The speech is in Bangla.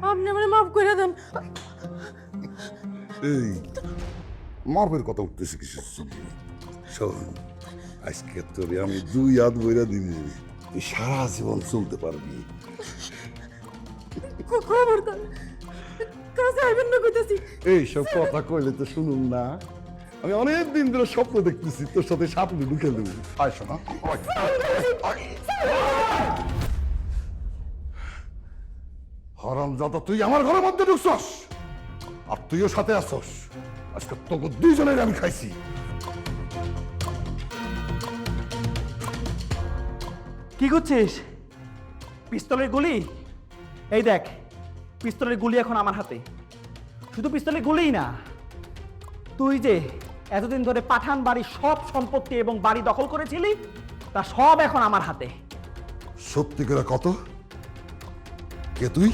আপনি আমারে মাফ করে দেন। এই মাপের কথা উঠতেছে কিছু শোন, আজকে তোরে আমি 2 হাত বইরা দিব, তুই সারা জীবন চলতে পারবি। খবরদার কাছে আইবেন না কইতাছি। এই সব কথা কইলে তো শুনুন না, আমি অনেক দিন ধরে স্বপ্ন দেখতেছি তোর সাথে সাপনি ঢুকে দেবো। আয় শোনা, হারামজাদা, তুই আমার ঘরের মধ্যে ঢুকছস আর তুইও সাথে আসছস। আজকে তোকে 2 জনের আমি খাইছি। কি করছিস? পিস্তলের গুলি? এই দেখ, পিস্তলের গুলি এখন আমার হাতে। শুধু পিস্তলের গুলিই না, তুই যে এতদিন ধরে পাঠান বাড়ির সব সম্পত্তি এবং বাড়ি দখল করেছিলি, তা সব এখন আমার হাতে। সত্যি করে কত কে তুই?